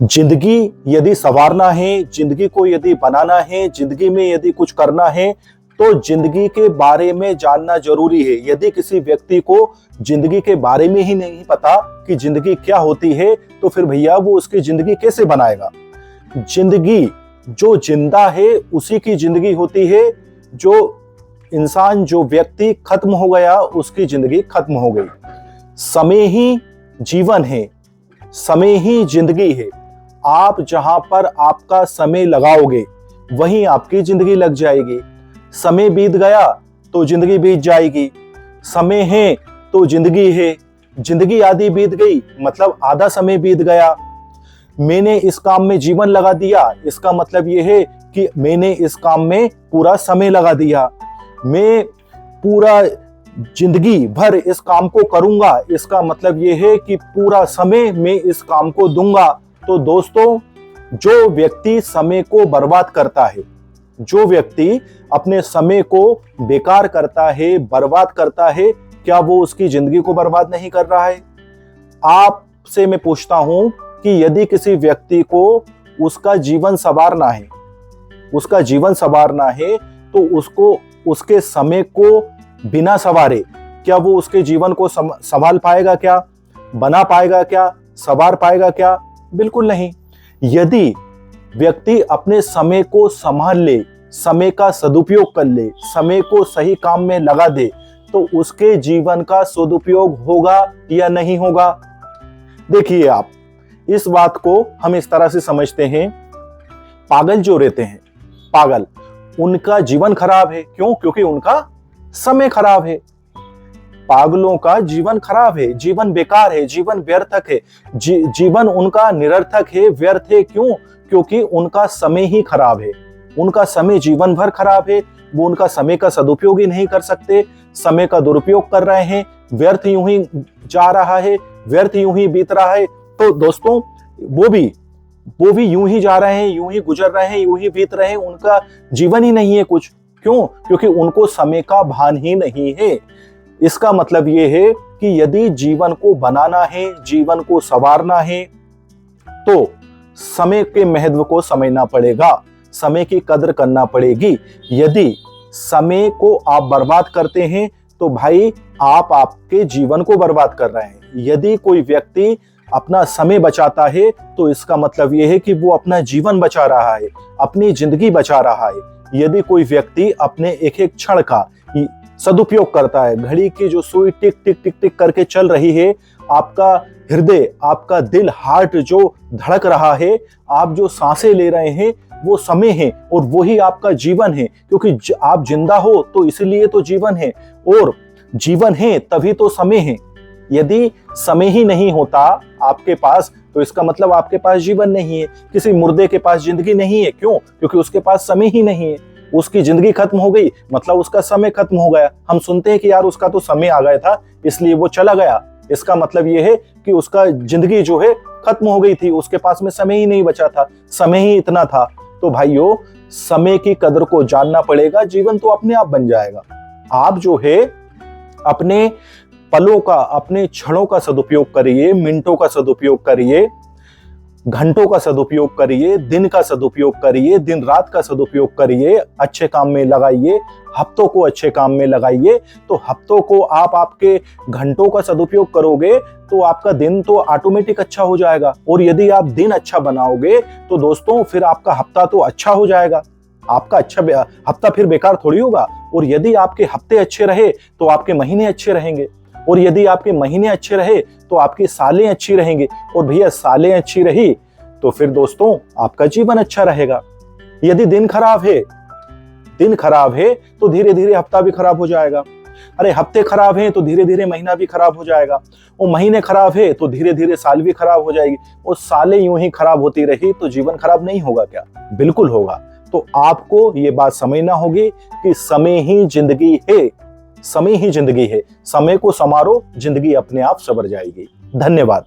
जिंदगी यदि संवारना है, जिंदगी को यदि बनाना है, जिंदगी में यदि कुछ करना है तो जिंदगी के बारे में जानना जरूरी है। यदि किसी व्यक्ति को जिंदगी के बारे में ही नहीं पता कि जिंदगी क्या होती है तो फिर भैया वो उसकी जिंदगी कैसे बनाएगा। जिंदगी जो जिंदा है उसी की जिंदगी होती है। जो इंसान, जो व्यक्ति खत्म हो गया उसकी जिंदगी खत्म हो गई। समय ही जीवन है, समय ही जिंदगी है। आप जहां पर आपका समय लगाओगे वहीं आपकी जिंदगी लग जाएगी। समय बीत गया तो जिंदगी बीत जाएगी। समय है तो जिंदगी है, जिंदगी आधी बीत गई मतलब आधा समय बीत गया। मैंने इस काम में जीवन लगा दिया, इसका मतलब यह है कि मैंने इस काम में पूरा समय लगा दिया। मैं पूरा जिंदगी भर इस काम को करूंगा, इसका मतलब यह है कि पूरा समय मैं इस काम को दूंगा। तो दोस्तों, जो व्यक्ति समय को बर्बाद करता है, जो व्यक्ति अपने समय को बेकार करता है, बर्बाद करता है, क्या वो उसकी जिंदगी को बर्बाद नहीं कर रहा है? आपसे मैं पूछता हूं कि यदि किसी व्यक्ति को उसका जीवन संवारना है, उसका जीवन संवारना है तो उसको उसके समय को बिना संवारे क्या वो उसके जीवन को संभाल पाएगा क्या? बना पाएगा क्या? संवार पाएगा क्या? बिल्कुल नहीं। यदि व्यक्ति अपने समय को संभाल ले, समय का सदुपयोग कर ले, समय को सही काम में लगा दे तो उसके जीवन का सदुपयोग होगा या नहीं होगा? देखिए, आप इस बात को हम इस तरह से समझते हैं, पागल जो रहते हैं, पागल, उनका जीवन खराब है। क्यों? क्योंकि उनका समय खराब है। पागलों का जीवन खराब है, जीवन बेकार है, जीवन व्यर्थक है, जीवन उनका निरर्थक है, व्यर्थ है। क्यों? क्योंकि उनका समय ही खराब है। उनका समय जीवन भर खराब है। वो उनका समय का सदुपयोग ही नहीं कर सकते, समय का दुरुपयोग कर रहे हैं, व्यर्थ यूं ही जा रहा है, व्यर्थ यूं ही बीत रहा है। तो दोस्तों, वो भी यूं ही जा रहे हैं, यूं ही गुजर रहे हैं, यूं ही बीत रहे हैं। उनका जीवन ही नहीं है कुछ। क्यों? क्योंकि उनको समय का भान ही नहीं है। इसका मतलब यह है कि यदि जीवन को बनाना है, जीवन को संवारना है तो समय के महत्व को समझना पड़ेगा, समय की कदर करना पड़ेगी। यदि समय को आप बर्बाद करते हैं तो भाई आप आपके जीवन को बर्बाद कर रहे हैं। यदि कोई व्यक्ति अपना समय बचाता है तो इसका मतलब यह है कि वो अपना जीवन बचा रहा है, अपनी जिंदगी बचा रहा है। यदि कोई व्यक्ति अपने एक एक क्षण का सदुपयोग करता है, घड़ी की जो सुई टिक टिक टिक टिक करके चल रही है, आपका हृदय, आपका दिल, हार्ट जो धड़क रहा है, आप जो सांसें ले रहे हैं, वो समय है और वही आपका जीवन है। क्योंकि आप जिंदा हो तो इसलिए तो जीवन है, और जीवन है तभी तो समय है। यदि समय ही नहीं होता आपके पास तो इसका मतलब आपके पास जीवन नहीं है। किसी मुर्दे के पास जिंदगी नहीं है। क्यों? क्योंकि उसके पास समय ही नहीं है। उसकी जिंदगी खत्म हो गई मतलब उसका समय खत्म हो गया। हम सुनते हैं कि यार उसका तो समय आ गया था इसलिए वो चला गया। इसका मतलब ये है कि उसका जिंदगी जो है खत्म हो गई थी, उसके पास में समय ही नहीं बचा था, समय ही इतना था। तो भाइयों, समय की कदर को जानना पड़ेगा, जीवन तो अपने आप बन जाएगा। आप जो है अपने पलों का, अपने क्षणों का सदुपयोग करिए, मिनटों का सदुपयोग करिए, घंटों का सदुपयोग करिए, दिन का सदुपयोग करिए, दिन रात का सदुपयोग करिए, अच्छे काम में लगाइए, हफ्तों को अच्छे काम में लगाइए। तो हफ्तों को आप आपके घंटों का सदुपयोग करोगे तो आपका दिन तो ऑटोमेटिक अच्छा हो जाएगा। और यदि आप दिन अच्छा बनाओगे तो दोस्तों फिर आपका हफ्ता तो अच्छा हो जाएगा। आपका अच्छा हफ्ता फिर बेकार थोड़ी होगा। और यदि आपके हफ्ते अच्छे रहे तो आपके महीने अच्छे रहेंगे, और यदि आपके महीने अच्छे रहे तो आपकी सालें अच्छी रहेंगी, और भैया सालें अच्छी रही तो फिर दोस्तों आपका जीवन अच्छा रहेगा। यदि दिन खराब है तो धीरे धीरे हफ्ता भी खराब हो जाएगा। अरे हफ्ते खराब हैं तो धीरे धीरे महीना भी खराब हो जाएगा, और महीने खराब है तो धीरे धीरे साल भी खराब हो जाएगी, और सालें यूं ही खराब होती रही तो जीवन खराब नहीं होगा क्या? बिल्कुल होगा। तो आपको ये बात समझना होगी कि समय ही जिंदगी है, समय ही जिंदगी है। समय को संवारो, जिंदगी अपने आप संवर जाएगी। धन्यवाद।